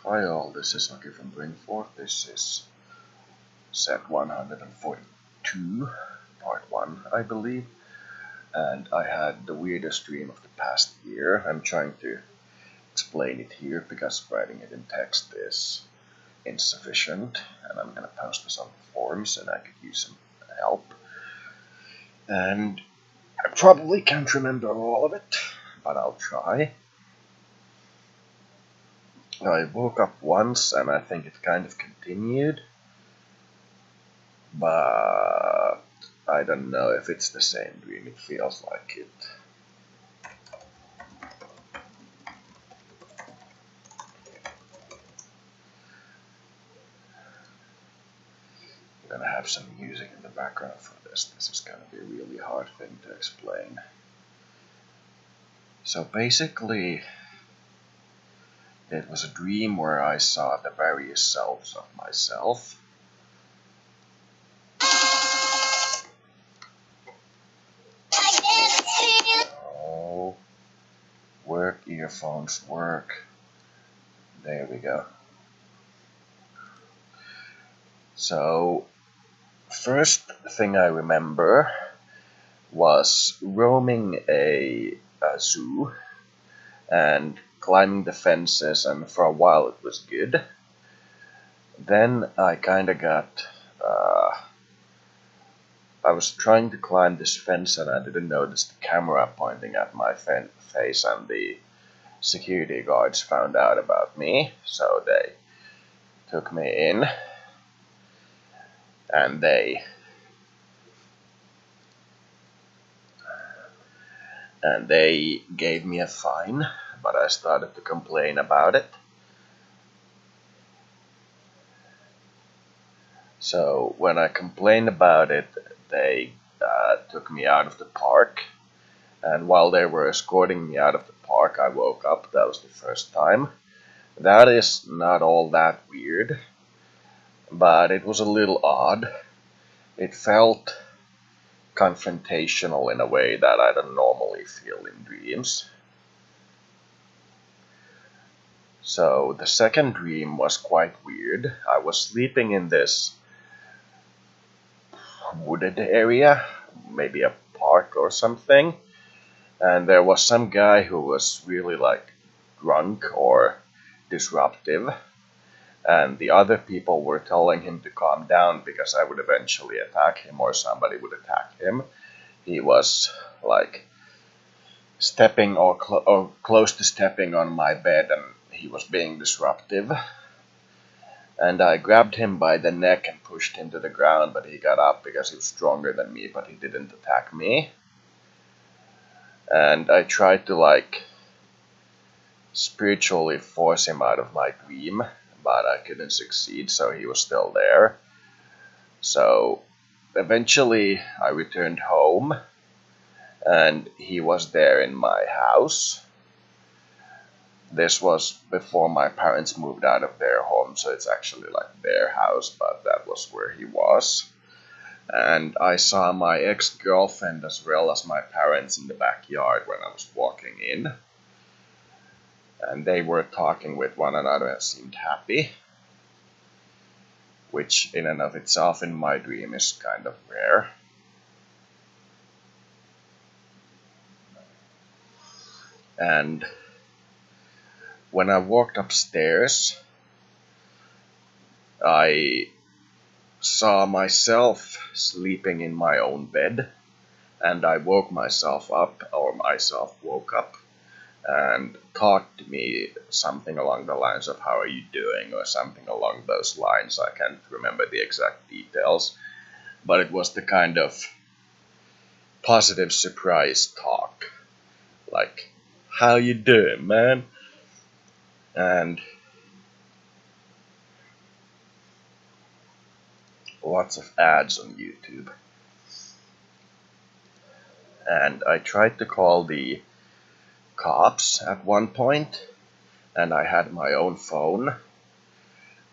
Hi all, this is Aki from Brainforth. This is set 142, part 1, I believe. And I had the weirdest dream of the past year. I'm trying to explain it here because writing it in text is insufficient. And I'm gonna post this on forums and I could use some help. And I probably can't remember all of it, but I'll try. I woke up once and I think it kind of continued, but I don't know if it's the same dream. It feels like it. I'm gonna have some music in the background for this. This is gonna be a really hard thing to explain. So basically, it was a dream where I saw the various selves of myself. Oh, work earphones work. There we go. So, first thing I remember was roaming a zoo and climbing the fences, and for a while it was good. Then I kinda got I was trying to climb this fence and I didn't notice the camera pointing at my face, and the security guards found out about me, so they took me in and they gave me a fine, but I started to complain about it. So when I complained about it, they took me out of the park, and while they were escorting me out of the park, I woke up. That was the first time. That is not all that weird, but it was a little odd. It felt confrontational in a way that I don't normally feel in dreams. So the second dream was quite weird. I was sleeping in this wooded area, maybe a park or something, and there was some guy who was really like drunk or disruptive, and the other people were telling him to calm down because I would eventually attack him or somebody would attack him. He was like stepping or close to stepping on my bed, and he was being disruptive. And I grabbed him by the neck and pushed him to the ground, but he got up because he was stronger than me, but he didn't attack me. And I tried to like spiritually force him out of my dream, but I couldn't succeed, so he was still there. So eventually I returned home and he was there in my house. This was before my parents moved out of their home, so it's actually like their house, but that was where he was. And I saw my ex-girlfriend as well as my parents in the backyard when I was walking in. And they were talking with one another and seemed happy, which in and of itself in my dream is kind of rare. And when I walked upstairs, I saw myself sleeping in my own bed, and I woke myself up, or myself woke up, and talked to me something along the lines of "how are you doing?" or something along those lines. I can't remember the exact details, but it was the kind of positive surprise talk, like "how you doing, man?" And lots of ads on YouTube. And I tried to call the cops at one point, and I had my own phone,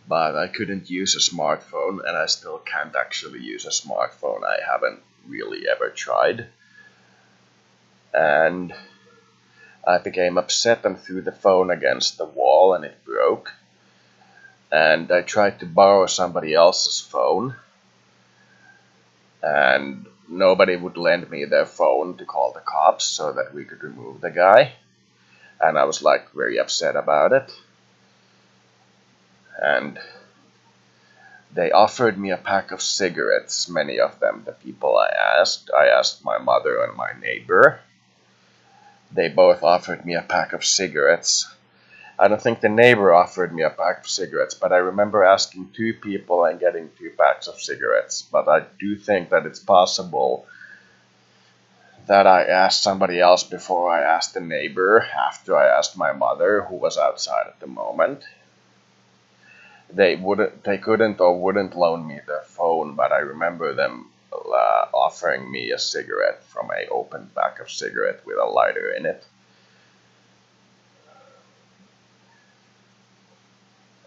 but I couldn't use a smartphone, and I still can't actually use a smartphone. I haven't really ever tried. And I became upset and threw the phone against the wall, and it broke. and I tried to borrow somebody else's phone, and nobody would lend me their phone to call the cops so that we could remove the guy. And I was like very upset about it. And they offered me a pack of cigarettes, many of them, the people I asked. I asked my mother and my neighbor. They both offered me a pack of cigarettes. I don't think the neighbor offered me a pack of cigarettes, but I remember asking 2 people and getting 2 packs of cigarettes. But I do think that it's possible that I asked somebody else before I asked the neighbor, after I asked my mother, who was outside at the moment. They couldn't or wouldn't loan me their phone, but I remember them offering me a cigarette from a open pack of cigarette with a lighter in it.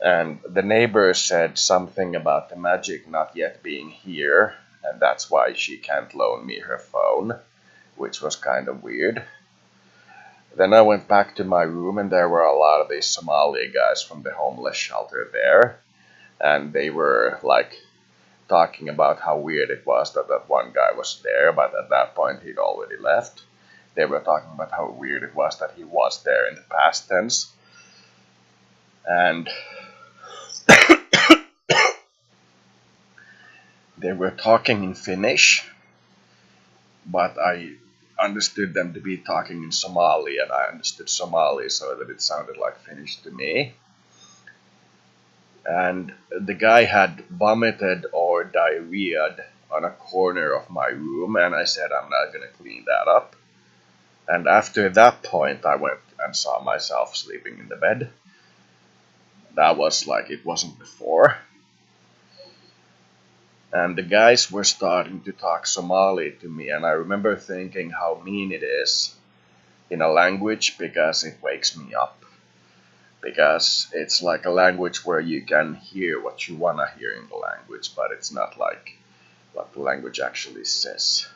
And the neighbor said something about the magic not yet being here, and that's why she can't loan me her phone, which was kind of weird. Then I went back to my room, and there were a lot of these Somali guys from the homeless shelter there, and they were like talking about how weird it was that that one guy was there, but at that point he'd already left. They were talking about how weird it was that he was there in the past tense. And they were talking in Finnish, but I understood them to be talking in Somali, and I understood Somali so that it sounded like Finnish to me. And the guy had vomited or diarrheaed on a corner of my room, and I said I'm not gonna clean that up. And after that point I went and saw myself sleeping in the bed. That was like it wasn't before. And the guys were starting to talk Somali to me, and I remember thinking how mean it is in a language because it wakes me up. Because it's like a language where you can hear what you want to hear in the language, but it's not like what the language actually says.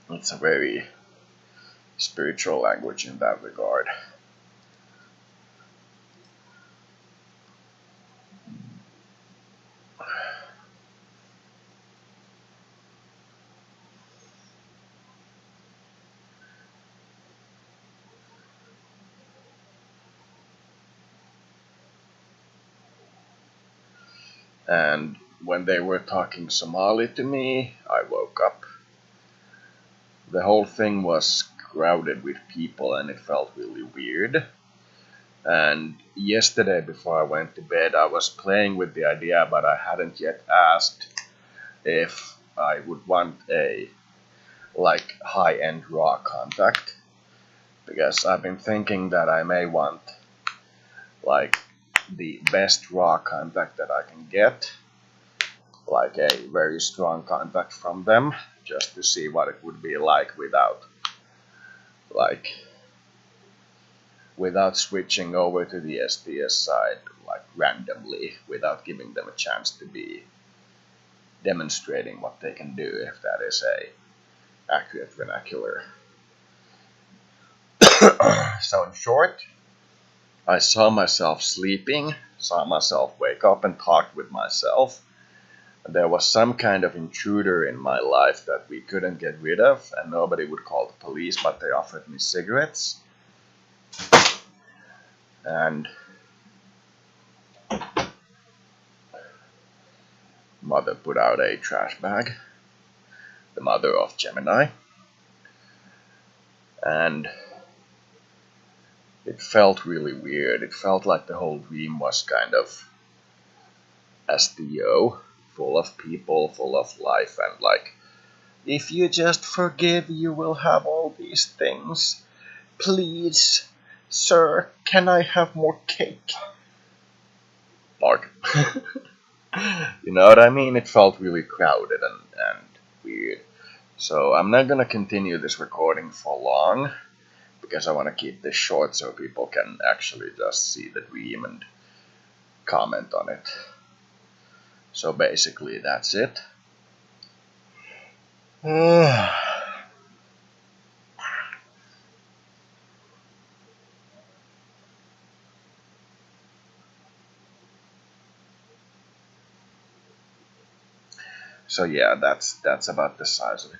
It's a very spiritual language in that regard. And when they were talking Somali to me, I woke up. The whole thing was crowded with people and it felt really weird. And yesterday, before I went to bed, I was playing with the idea, but I hadn't yet asked if I would want a like high-end raw contact, because I've been thinking that I may want like the best raw contact that I can get, like a very strong contact from them, just to see what it would be like like without switching over to the SDS side like randomly, without giving them a chance to be demonstrating what they can do, if that is a accurate vernacular. So in short, I saw myself sleeping, saw myself wake up and talk with myself. There was some kind of intruder in my life that we couldn't get rid of, and nobody would call the police, but they offered me cigarettes. And mother put out a trash bag, the mother of Gemini. And it felt really weird. It felt like the whole dream was kind of SDO, full of people, full of life, and like, if you just forgive, you will have all these things. Please, sir, can I have more cake? Bark. You know what I mean? It felt really crowded and weird. So I'm not gonna continue this recording for long, because I want to keep this short so people can actually just see the dream and comment on it. So basically that's it. So yeah, that's about the size of it.